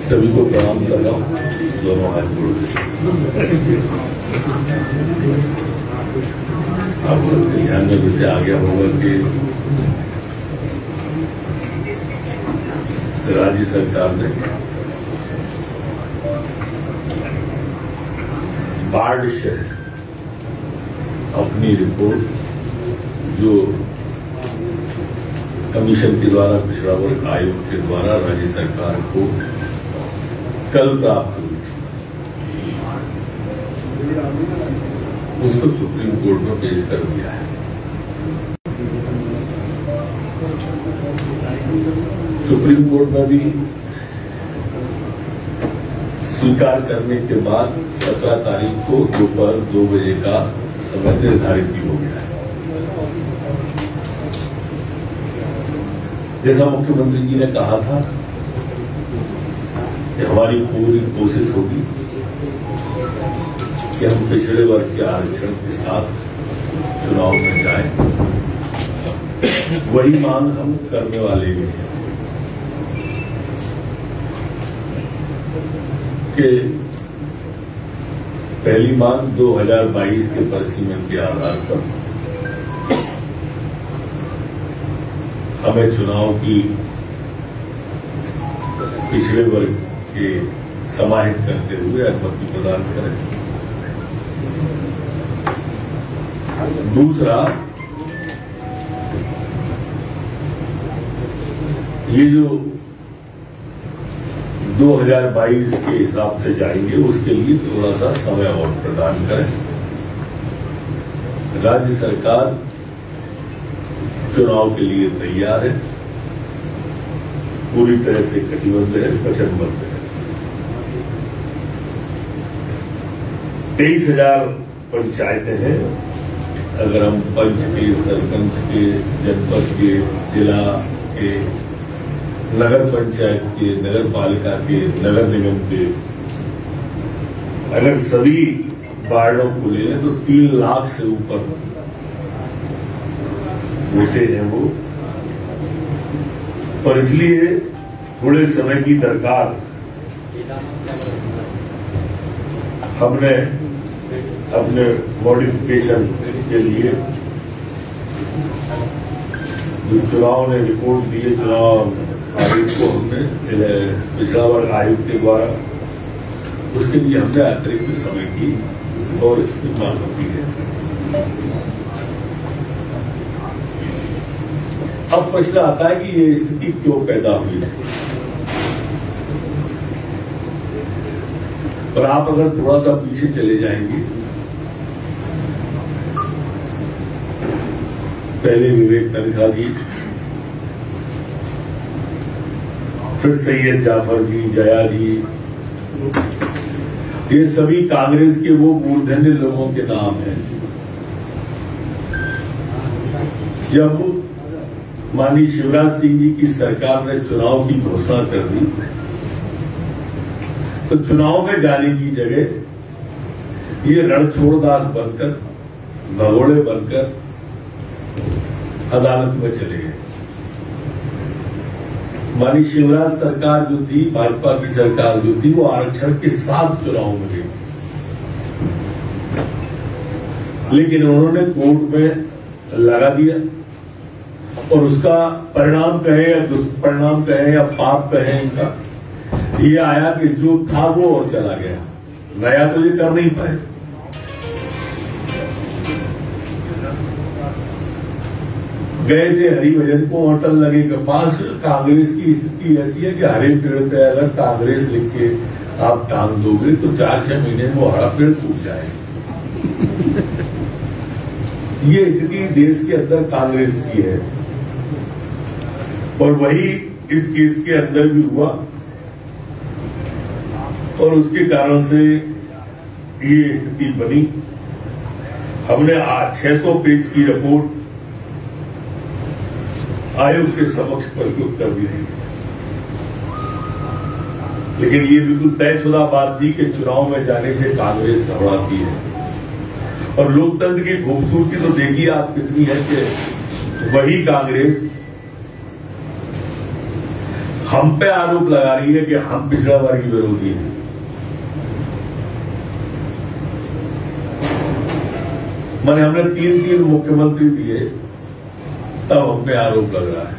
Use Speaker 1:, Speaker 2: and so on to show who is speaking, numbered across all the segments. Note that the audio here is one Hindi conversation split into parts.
Speaker 1: सभी को प्रणाम कर रहा हूँ, दोनों हाथ जोड़ के। आप सबके ध्यान में जैसे आ गया होगा कि राज्य सरकार ने बाढ़ से अपनी रिपोर्ट जो कमीशन के द्वारा, पिछड़ा वर्ग आयोग के द्वारा राज्य सरकार को कल प्राप्त हुई थी, उसको सुप्रीम कोर्ट में पेश कर दिया है। सुप्रीम कोर्ट में भी स्वीकार करने के बाद 17 तारीख को दोपहर 2 बजे का समय निर्धारित भी हो गया है। जैसा मुख्यमंत्री जी ने कहा था कि हमारी पूरी कोशिश होगी कि हम पिछड़े वर्ग के आरक्षण के साथ चुनाव में जाएं, वही मांग हम करने वाले भी हैं कि पहली मांग 2022 के परिसीमन के आधार पर हमें चुनाव की पिछड़े वर्ग के समाहित करते हुए अनुमति प्रदान करें। दूसरा, ये जो 2022 के हिसाब से जाएंगे उसके लिए थोड़ा सा समय और प्रदान करें। राज्य सरकार चुनाव के लिए तैयार है, पूरी तरह से कटिबद्ध है, वचनबद्ध है। 23,000 पंचायतें हैं। अगर हम पंच के, सरपंच के, जनपद के, जिला के, नगर पंचायत के, नगर पालिका के, नगर निगम के, अगर सभी वार्डों को ले लें तो 3 लाख से ऊपर होते हैं वो। पर इसलिए थोड़े समय की दरकार हमने अपने मॉडिफिकेशन के लिए जो चुनाव ने रिपोर्ट दी है, चुनाव आयोग को हमने पिछड़ा वर्ग आयोग के द्वारा, उसके लिए हमने अतिरिक्त समय की और इसकी मांग की है। अब प्रश्न आता है कि ये स्थिति क्यों पैदा हुई है। और आप अगर थोड़ा सा पीछे चले जाएंगे, पहले विवेक तनखा जी, फिर सैयद जाफर जी, जया जी, ये सभी कांग्रेस के वो मूर्धन्य लोगों के नाम हैं। जब माननीय शिवराज सिंह जी की सरकार ने चुनाव की घोषणा कर दी तो चुनाव में जाने की जगह ये रणछोड़दास बनकर, भगोड़े बनकर अदालत में चले गए। माननीय शिवराज सरकार जो थी, भाजपा की सरकार जो थी, वो आरक्षण के साथ चुनाव में गई, लेकिन उन्होंने कोर्ट में लगा दिया और उसका परिणाम कहे या दुष्परिणाम कहे या पाप कहे इनका, ये आया कि जो था वो और चला गया, नया तो ये कर नहीं पाए। गए थे हरिभजन को होटल लगे के पास। कांग्रेस की स्थिति ऐसी है कि हरे पेड़ पे अगर कांग्रेस लिख के आप टांग दोगे तो 4-6 महीने में वो हरा पेड़ सूख जाएगा। ये स्थिति देश के अंदर कांग्रेस की है और वही इस केस के अंदर भी हुआ और उसके कारण से ये स्थिति बनी। हमने 600 पेज की रिपोर्ट आयोग के समक्ष प्रस्तुत कर दी थी, लेकिन ये बिल्कुल तयशुदा बात थी कि चुनाव में जाने से कांग्रेस घबराती है। और लोकतंत्र की खूबसूरती तो देखिए आप कितनी है कि वही कांग्रेस हम पे आरोप लगा रही है कि हम पिछड़ा वर्ग विरोधी हैं। मैंने हमने 3 मुख्यमंत्री दिए, तब हम पे आरोप लग रहा है।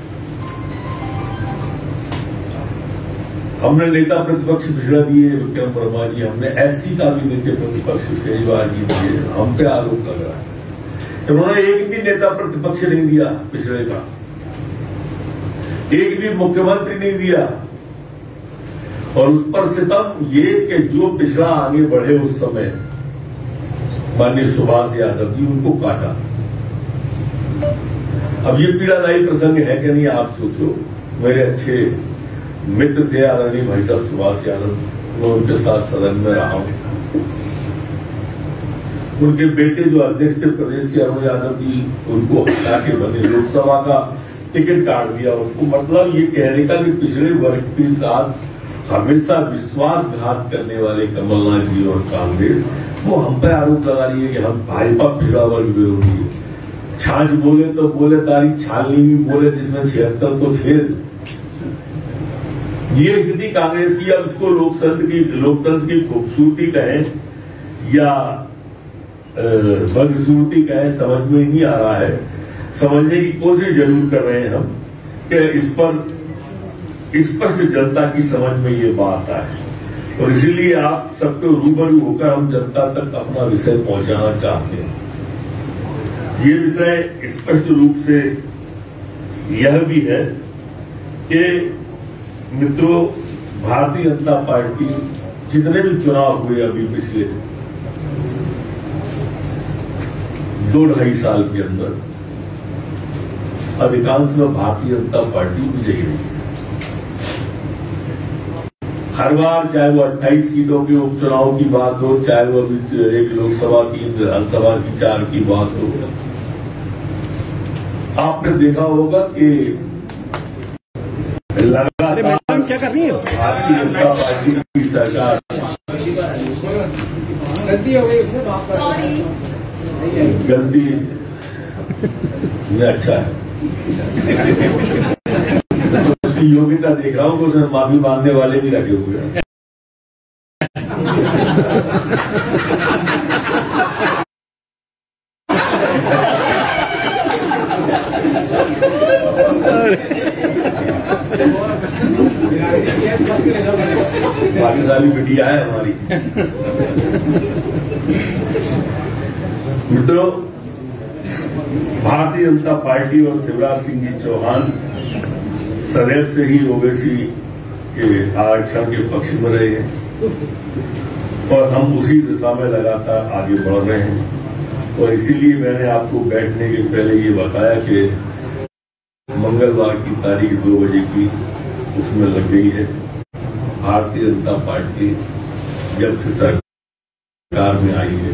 Speaker 1: हमने नेता प्रतिपक्ष पिछड़ा दिए विक्रम वर्मा जी, हमने एससी का भी नेता प्रतिपक्ष शेजवार जी दिए, हम पे आरोप लग रहा है। उन्होंने एक भी नेता प्रतिपक्ष नहीं दिया पिछड़े का, एक भी मुख्यमंत्री नहीं दिया। और उस पर सितम ये कि जो पिछड़ा आगे बढ़े उस समय माननीय सुभाष यादव जी, उनको काटा। अब ये पीड़ादायी प्रसंग है कि नहीं, आप सोचो। मेरे अच्छे मित्र थे आदरणीय भाई साहब सुभाष यादव, मैं उनके साथ सदन में रहा हूं। उनके बेटे जो अध्यक्ष थे प्रदेश के अरुण यादव जी, उनको हटा के बने लोकसभा का टिकट काट दिया उनको। मतलब ये कहने का कि पिछड़े वर्ग के साथ हमेशा विश्वासघात करने वाले कमलनाथ जी और कांग्रेस, वो हम पे आरोप लगा रही है कि हम भाजपा पिछड़ा वर्ग विरोधी है। छाछ बोले तो बोले, तारीख छालनी भी बोले जिसमें 76 तो छेद। ये स्थिति कांग्रेस की। अब इसको लोकतंत्र की खूबसूरती कहें या बदसूरती कहें, समझ में ही नहीं आ रहा है। समझने की कोशिश जरूर कर रहे हैं हम कि इस पर स्पष्ट जनता की समझ में ये बात आए, और इसीलिए आप सबको रूबरू होकर हम जनता तक अपना विषय पहुंचाना चाहते हैं। ये विषय स्पष्ट रूप से यह भी है कि मित्रों, भारतीय जनता पार्टी जितने भी चुनाव हुए अभी पिछले 2-2.5 साल के अंदर, अधिकांश में भारतीय जनता पार्टी विजयी रही है। हर बार, चाहे वो 28 सीटों के उपचुनाव की बात हो, चाहे वो एक लोकसभा की, विधानसभा की 4 की बात हो, आपने देखा होगा कि लगातार
Speaker 2: क्या कर रही है
Speaker 1: भारतीय जनता पार्टी की सरकार
Speaker 2: गलती हो गई, उससे माफ कर।
Speaker 1: गलती में अच्छा है। उसकी योग्यता देख रहा हूं कि उसने माफी मांगने वाले भी लगे हुए हैं। भाग्यशाली बिटिया है हमारी। मित्रों, भारतीय जनता पार्टी और शिवराज सिंह जी चौहान सदैव से ही ओबीसी के आरक्षण के पक्ष में रहे हैं और हम उसी दिशा में लगातार आगे बढ़ रहे हैं। और इसीलिए मैंने आपको बैठने के पहले ये बताया कि मंगलवार की तारीख 2 बजे की उसमें लग गई है। भारतीय जनता पार्टी जब से सरकार में आई है,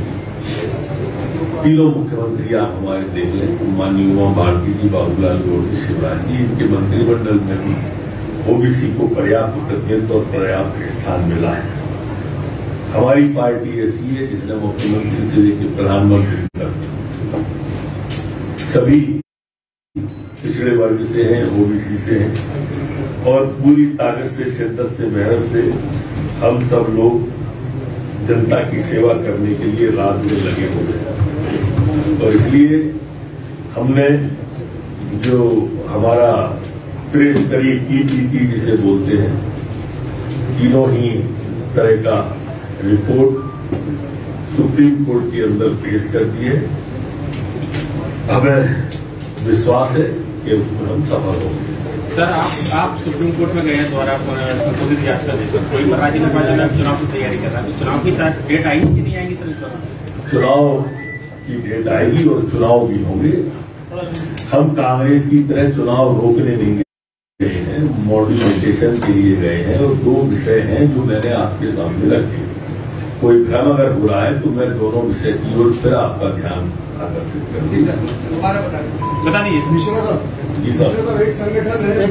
Speaker 1: तीनों मुख्यमंत्री आप हमारे देख लें, माननीय उमा भारती जी, बाबूलाल गौर, शिवराज जी, इनके मंत्रिमंडल में भी ओबीसी को पर्याप्त प्रतिनिधित्व और पर्याप्त स्थान मिला है। हमारी पार्टी ऐसी है जिसने मुख्यमंत्री से लेकर प्रधानमंत्री तक सभी पिछड़े वर्ग से हैं, ओबीसी से हैं, और पूरी ताकत से, शिद्दत से, मेहनत से हम सब लोग जनता की सेवा करने के लिए रात में लगे हुए हैं। और इसलिए हमने जो हमारा त्रिस्तरीय टीपीटी जिसे बोलते हैं, तीनों ही तरह का रिपोर्ट सुप्रीम कोर्ट के अंदर पेश कर दी है। हमें विश्वास है कि उसमें हम सफल होंगे।
Speaker 3: सर, आप सुप्रीम कोर्ट में गए हैं द्वारा संशोधित याचिका देकर, कोई पर राज्यसभा जो है चुनाव की तैयारी कर रहा है, तो चुनाव की डेट आएगी कि नहीं आएगी सर? इस बार चुनाव
Speaker 1: की डेट आएगी और चुनाव भी होंगे। हम कांग्रेस की तरह चुनाव रोकने नहीं गए हैं, मॉडर्नाइजेशन के लिए गए हैं। और 2 विषय हैं जो मैंने आपके सामने रखे। कोई भ्रम अगर हो रहा है तो मैं दोनों विषय की ओर फिर आपका ध्यान आकर्षित कर देगा।
Speaker 3: बता दीजिए
Speaker 1: जी सर।
Speaker 4: एक संगठन है,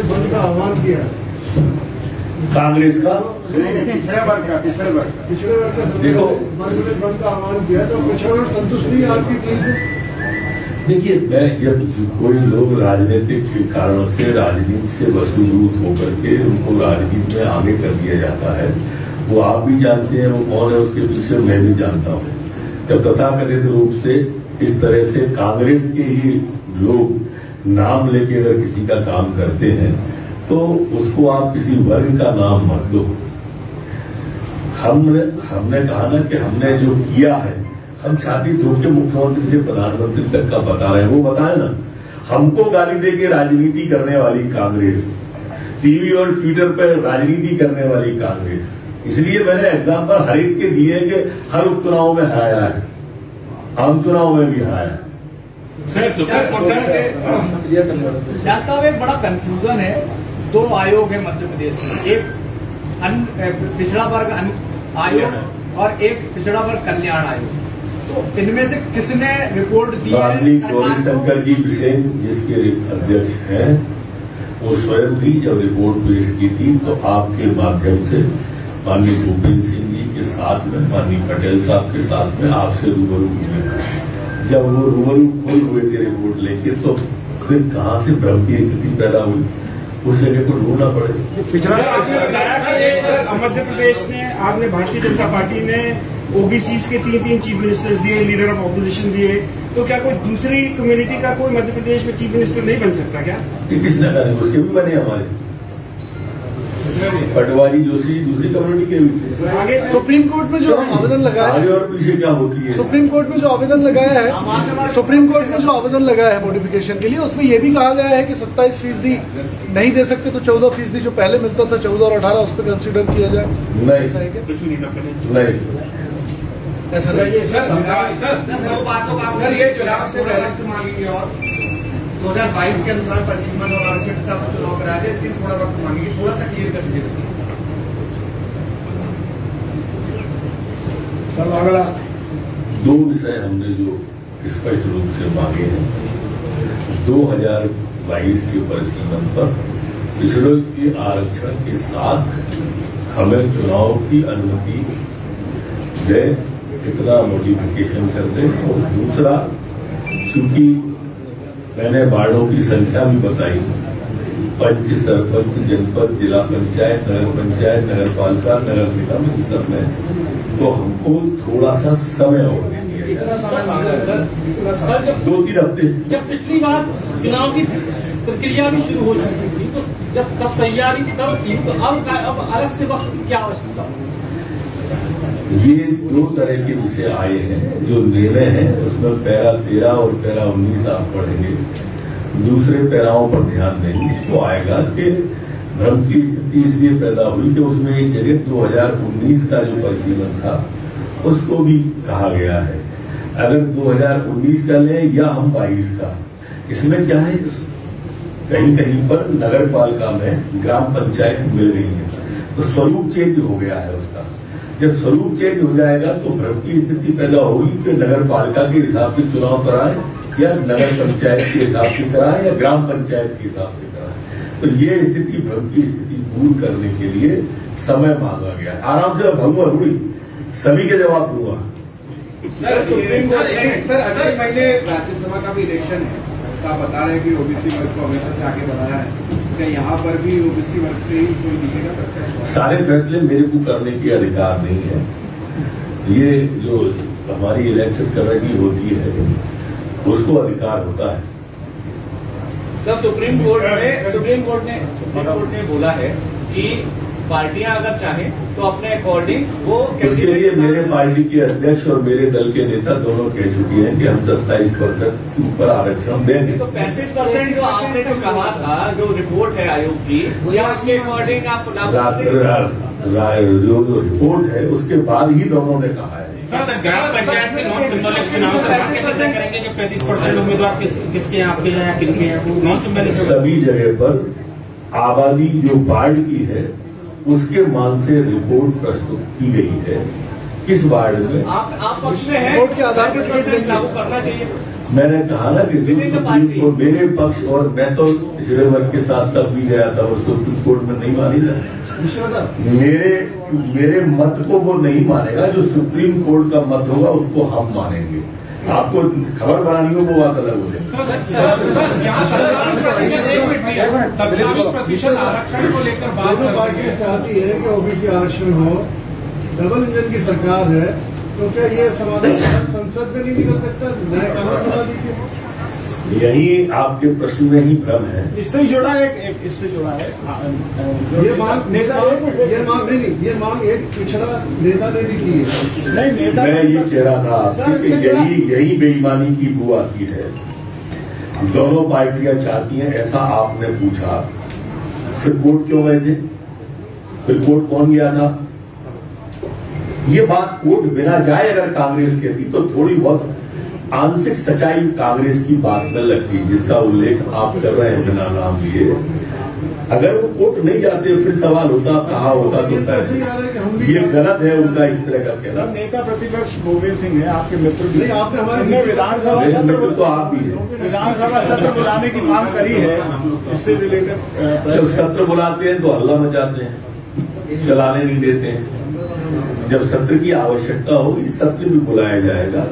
Speaker 4: बंद का आह्वान किया
Speaker 1: कांग्रेस का
Speaker 4: पिछड़े वर्ग का
Speaker 1: देखो,
Speaker 4: बंद का आह्वान किया, तो पिछड़ा वर्ग संतुष्ट नहीं आपकी टीम से?
Speaker 1: देखिए, मैं जब कोई लोग राजनीतिक कारणों से राजनीति से वसूलूत होकर के उनको राजनीति में आगे कर दिया जाता है, वो आप भी जानते हैं वो कौन है, उसके पीछे मैं भी जानता हूँ। जब तथाकथित रूप से इस तरह से कांग्रेस के ही लोग नाम लेके अगर किसी का काम करते हैं तो उसको आप किसी वर्ग का नाम मत दो। हमने कहा ना कि हमने जो किया है, हम छाती ठोक के मुख्यमंत्री से प्रधानमंत्री तक का बता रहे हैं, वो बताए ना। हमको गाली दे के राजनीति करने वाली कांग्रेस, टीवी और ट्विटर पर राजनीति करने वाली कांग्रेस, इसलिए मैंने एग्जाम्पल हर एक के दिए कि हर उपचुनाव में हराया है, आम चुनाव में भी हराया है।
Speaker 5: डॉक्टर साहब, एक बड़ा कंफ्यूजन है, दो आयोग है मध्य प्रदेश में, एक पिछड़ा वर्ग आयोग और एक पिछड़ा वर्ग कल्याण आयोग। तो इनमें से किसने रिपोर्ट दी है?
Speaker 1: गौरी शंकर जी बिसेन जिसके अध्यक्ष हैं, वो स्वयं भी जब रिपोर्ट पेश की थी तो आपके माध्यम से माननीय भूपेंद्र सिंह जी के साथ में, माननीय पटेल साहब के साथ में आपसे रूबरू हुए। जब वो रूबरू खुल हुए थे रिपोर्ट लेके, तो फिर कहां से भ्रम की स्थिति पैदा हुई, उस जगह को ढूंढना पड़ेगा।
Speaker 2: मध्य प्रदेश ने, आपने भारतीय जनता पार्टी ने ओबीसी के 3 चीफ मिनिस्टर्स दिए, लीडर ऑफ ऑपोजिशन दिए, तो क्या कोई दूसरी कम्युनिटी का कोई मध्य प्रदेश में चीफ मिनिस्टर नहीं बन सकता क्या?
Speaker 1: किसने कहा? उसके भी बने हमारे पटवारी जोशी दूसरी कम्युनिटी के भी थे।
Speaker 6: आगे सुप्रीम कोर्ट में जो आवेदन लगाया है,
Speaker 1: आगे और पीछे क्या होती है?
Speaker 6: सुप्रीम कोर्ट में जो आवेदन लगाया है, सुप्रीम कोर्ट में जो आवेदन लगाया है मॉडिफिकेशन के लिए, उसमें यह भी कहा गया है कि 27% नहीं दे सकते तो 14% जो पहले मिलता था 14 और 18 उस पर कंसिडर किया जाए।
Speaker 1: नहीं,
Speaker 3: कुछ भी
Speaker 1: नहीं
Speaker 6: ऐसा
Speaker 5: सर, ये चुनाव से पहले मांगेंगे और 2022 के अनुसार परिसीमन और आरक्षण के साथ चुनाव कराया जाए, इसके थोड़ा वक्त मांगेंगे, थोड़ा सा क्लियर कर दीजिए।
Speaker 4: अगला
Speaker 1: 2 विषय हमने जो स्पष्ट रूप से मांगे हैं। 2022 के परिसीमन पर पिछड़ों के आरक्षण के साथ हमें चुनाव की अनुमति दे, कितना मॉडिफिकेशन कर दे। और दूसरा, चूंकि मैंने वार्डों की संख्या भी बताई, पंच, सरपंच, जनपद, जिला पंचायत, नगर पालिका, नगर निगम, इन सब में तो हमको थोड़ा सा समय और दे दिया जाए, 2-3 हफ्ते।
Speaker 7: जब पिछली बार चुनाव की प्रक्रिया भी शुरू हो चुकी थी, तो जब सब तैयारी तब थी, तो अब अलग से वक्त की क्या आवश्यकता?
Speaker 1: ये 2 तरह के विषय आए हैं। जो निर्णय है उसमें पैरा 13 और पैरा 19 आप पढ़ेंगे, दूसरे पैराओं पर ध्यान देंगे तो आएगा कि भ्रम की स्थिति इसलिए पैदा हुई कि उसमें एक जगह 2019 का जो परिसीमन था उसको भी कहा गया है। अगर 2019 का लें या हम 22 का, इसमें क्या है, कहीं कहीं पर नगर पालिका में ग्राम पंचायत मिल गई है तो स्वरूप चेंज हो गया है उसका। जब स्वरूप चेंज हो जाएगा तो भ्रम की स्थिति पैदा होगी कि नगर पालिका के हिसाब से चुनाव कराएं या नगर पंचायत के हिसाब से कराएं या ग्राम पंचायत के हिसाब से कराएं। तो ये स्थिति, भ्रम की स्थिति दूर करने के लिए समय मांगा गया। आराम से भंगुआ हुई, सभी के जवाब दूंगा।
Speaker 5: सर, अगले महीने राज्यसभा का भी इलेक्शन है, आप बता रहे हैं कि ओबीसी वर्ग को हमेशा से आगे बढ़ाया है, क्या यहाँ पर भी ओबीसी वर्ग से ही कोई दिखेगा?
Speaker 1: सारे फैसले मेरे को करने के अधिकार नहीं है। ये जो हमारी इलेक्शन कमेटी होती है उसको अधिकार होता है।
Speaker 5: सर, सुप्रीम कोर्ट ने बोला है कि पार्टियां अगर चाहें तो अपने अकॉर्डिंग वो,
Speaker 1: उसके लिए मेरे पार्टी के अध्यक्ष और मेरे दल के नेता दोनों कह चुके हैं कि हम 27% ऊपर आरक्षण देंगे।
Speaker 5: तो 35% जो आपने जो कहा था, जो रिपोर्ट है आयोग की, या उसके अकॉर्डिंग आप
Speaker 1: जो रिपोर्ट है उसके बाद ही दोनों ने कहा है।
Speaker 3: सर, ग्राम पंचायत के नॉन सिंबॉलिक चुनाव कैसे तय करेंगे जब 35% उम्मीदवार किसके आपके हैं या किनके हैं? नॉन सिंबॉलिक
Speaker 1: सभी जगह पर आबादी जो वार्ड की है उसके मान से रिपोर्ट प्रस्तुत की गई है। किस वार्ड में
Speaker 5: आप पक्ष में है,
Speaker 6: रिपोर्ट के आधार पर
Speaker 5: लागू करना चाहिए।
Speaker 1: मैंने कहा ना कि जो मेरे पक्ष, और मैं तो पिछड़े वर्ग के साथ तब भी गया था, वो सुप्रीम कोर्ट में नहीं मानी जाती। मेरे मत को वो नहीं मानेगा, जो सुप्रीम कोर्ट का मत होगा उसको हम मानेंगे। आपको खबर बनानी हो वो बात अलग हो जाए।
Speaker 2: प्रतिशत आरक्षण को लेकर
Speaker 4: दोनों पार्टियां चाहती है कि ओबीसी आरक्षण हो, डबल इंजन की सरकार है, तो क्या ये समाधान संसद में नहीं निकल सकता? नया कानून बना दीजिए।
Speaker 1: यही आपके प्रश्न में ही भ्रम है।
Speaker 2: इससे जुड़ा इससे जुड़ा है
Speaker 4: ये मांग ये मांग एक पिछड़ा नेता ने भी की है।
Speaker 2: नहीं, नेता
Speaker 1: मैं ये कह रहा था आपसे कि यही बेईमानी की बू आती है। दोनों पार्टियां चाहती हैं ऐसा आपने पूछा, फिर कोर्ट क्यों गए थे? फिर कोर्ट कौन गया था? ये बात कोर्ट बिना जाए अगर कांग्रेस कहती तो थोड़ी बहुत आंशिक सच्चाई कांग्रेस की बात में लगती, जिसका उल्लेख आप कर रहे हैं बिना नाम लिए। अगर वो कोर्ट नहीं जाते फिर सवाल होता कहा होता तो ये गलत है उनका इस तरह का कहना।
Speaker 2: नेता प्रतिपक्ष भूपेंद्र सिंह है आपके मित्र भी।
Speaker 4: नहीं, आपने हमारे
Speaker 2: विधानसभा
Speaker 1: मित्र तो आप भी है।
Speaker 2: विधानसभा सत्र बुलाने की मांग करी है, इससे रिलेटेड
Speaker 1: जब सत्र बुलाते हैं तो हल्ला मचाते हैं, चलाने नहीं देते हैं। जब सत्र की आवश्यकता होगी सत्र भी बुलाया जाएगा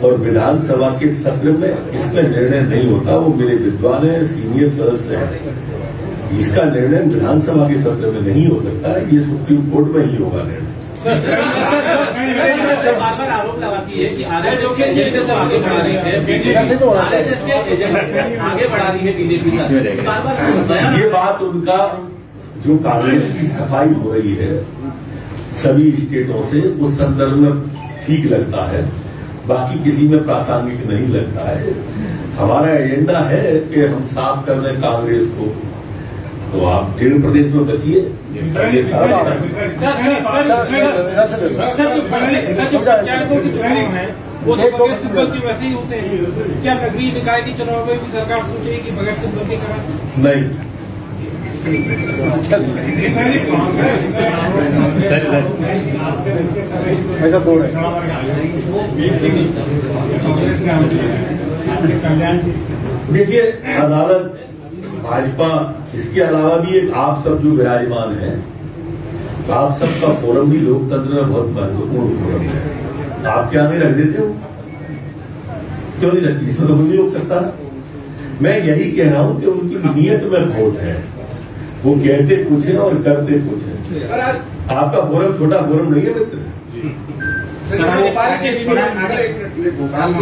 Speaker 1: और विधानसभा के सत्र में इसमें निर्णय नहीं होता। वो मेरे विद्वान है, सीनियर सदस्य हैं, इसका निर्णय विधानसभा के सत्र में नहीं हो सकता है, ये सुप्रीम कोर्ट में ही होगा निर्णय।
Speaker 7: बार बार आरोप लगाती है कि आरएसएस के एजेंडे को आगे बढ़ा रही है, आरएसएस के एजेंडे आगे बढ़ा रही है बीजेपी।
Speaker 1: ये बात उनका जो कांग्रेस की सफाई हो रही है सभी स्टेटों से उस संदर्भ में ठीक लगता है, बाकी किसी में प्रासंगिक नहीं लगता है। हमारा एजेंडा है कि हम साफ कर दें कांग्रेस को, तो आप 13 प्रदेश में बचिए।
Speaker 7: पंचायतों के चुनाव है वो तो बगैर सिंबल के वैसे ही होते हैं, क्या नगरीय निकाय के चुनाव में भी सरकार सोचेगी कि बगैर सिंबल के करा?
Speaker 1: नहीं, देखिए अदालत भाजपा इसके अलावा भी एक आप सब जो विराजमान हैं, आप सबका फोरम भी लोकतंत्र में बहुत महत्वपूर्ण फोरम है। आप क्या नहीं रख देते हो? क्यों नहीं रखती? इसमें तो कोई नहीं रोक सकता। मैं यही कह रहा हूं कि उनकी नीयत में खोट है, वो कहते कुछ है और करते कुछ है। आपका फोरम छोटा फोरम नहीं है मित्र।
Speaker 4: भोपाल के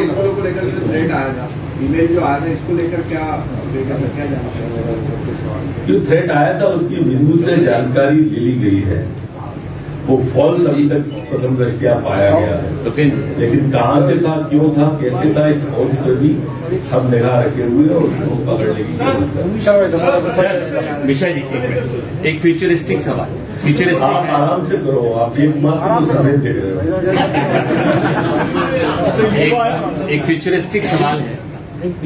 Speaker 4: स्कूलों को लेकर जो थ्रेट आएगा, ईमेल जो आया था, इसको लेकर क्या जाना
Speaker 1: जो थ्रेट आया था उसकी बिंदु से जानकारी ले ली गई है। वो फॉल्स अभी तक प्रथम दृष्टया पाया गया है, लेकिन कहां से था, क्यों था, कैसे था, इस फॉल्स पर भी हम निगाह रखे हुए और उसको पकड़ने की कोशिश कर।
Speaker 3: विषय जी एक फ्यूचरिस्टिक सवाल, फ्यूचरिस्टिक
Speaker 1: आप आराम से करो, आप एक मात्र समय देख रहे हो।
Speaker 3: एक फ्यूचरिस्टिक सवाल है,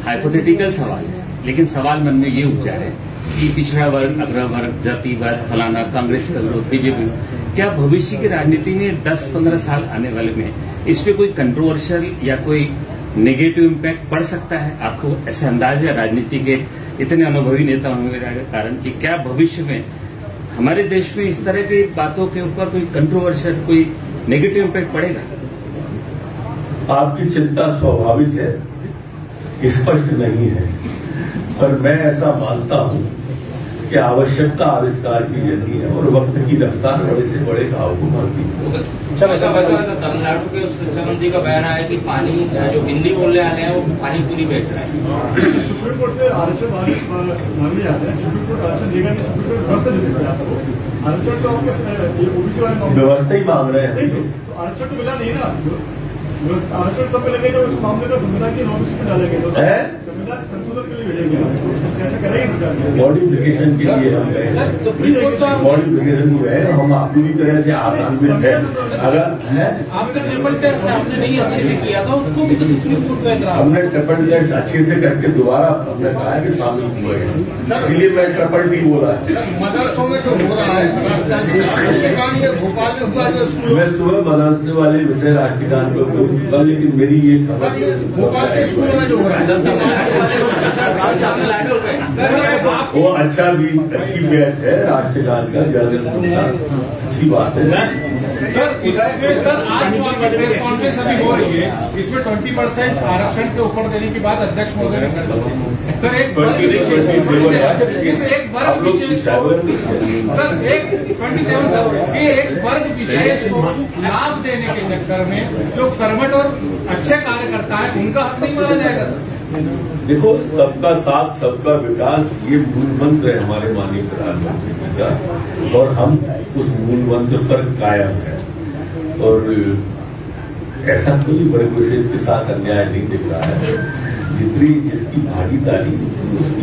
Speaker 3: हाइपोथेटिकल सवाल है, लेकिन सवाल मन में ये उपजा है कि पिछड़ा वर्ग, अग्र वर्ग, जाति वर्ग, फलाना, कांग्रेस का विरोध, बीजेपी, क्या भविष्य की राजनीति में 10-15 साल आने वाले में इस पे कोई कंट्रोवर्शियल या कोई नेगेटिव इम्पैक्ट पड़ सकता है? आपको ऐसा अंदाज है राजनीति के इतने अनुभवी नेता होने के कारण कि क्या भविष्य में हमारे देश में इस तरह की बातों के ऊपर कोई कंट्रोवर्शियल, कोई नेगेटिव इम्पैक्ट पड़ेगा?
Speaker 1: आपकी चिंता स्वाभाविक है, स्पष्ट नहीं है, पर मैं ऐसा मानता हूं कि आवश्यकता आविष्कार की जरूरी है और वक्त की रफ्तार बड़े से बड़े घाव को मारती है।
Speaker 8: तमिलनाडु के शिक्षा मंत्री का बयान आया कि पानी जो हिंदी बोलने वाले हैं वो पानी पूरी बेच रहे हैं।
Speaker 4: सुप्रीम कोर्ट से आरक्षण मांगने जाते हैं, सुप्रीम कोर्ट आरक्षण देगा नहीं, सुप्रीम कोर्ट व्यवस्था दे सकते हैं आपको। आरक्षण तो आपको ओबीसी वाले
Speaker 1: व्यवस्था ही मांग रहे हैं,
Speaker 4: आरक्षण तो मिला नहीं ना आपको। आरक्षण तब मिलेगा उस मामले का संविधान की नोटिस में डालेंगे, तो संविधान संशोधन के लिए भेजेंगे, कैसे करेंगे?
Speaker 1: मॉडिफिकेशन के लिए हम गए, मॉडिफिकेशन को गए, हम पूरी तरह से आसान भी है। अगर है
Speaker 7: आपका ट्रिपल टेस्ट आपने नहीं अच्छे से किया था, उसको भी तो सुप्रीम कोर्ट में ऐतराज।
Speaker 1: हमने ट्रिपल टेस्ट अच्छे से करके दोबारा हमने कहा है कि शामिल हुए, इसलिए मैं ट्रिपल टी बोला है।
Speaker 4: मदरसों में जो हो रहा है भोपाल में हुआ जो स्कूल,
Speaker 1: मैं सुबह मदरसे वाले विषय राष्ट्रगान पर बोल चुका, लेकिन मेरी ये खबर
Speaker 4: भोपाल के स्कूलों में जो हो रहा है
Speaker 8: तमिलनाडु में
Speaker 1: वो अच्छा भी अच्छी बात है, राष्ट्रगान का जर्नल अच्छी बात है।
Speaker 9: सर आज जो आपकी प्रेस कॉन्फ्रेंस अभी हो रही है, इसमें 20% आरक्षण के ऊपर देने की बात अध्यक्ष महोदय ने कर दी। सर एक वर्ग विशेष को सर एक 27 सर ये एक वर्ग विशेष को लाभ देने के चक्कर में जो कर्मठ और अच्छे कार्यकर्ता है उनका हक नहीं माना जाएगा सर।
Speaker 1: देखो, सबका साथ सबका विकास ये मूल मंत्र है हमारे माननीय प्रधानमंत्री का, और हम उस मूल मंत्र पर कायम है। और ऐसा कोई वर्ग विशेष के साथ अन्याय नहीं दिख रहा है। जितनी जिसकी भागीदारी उसकी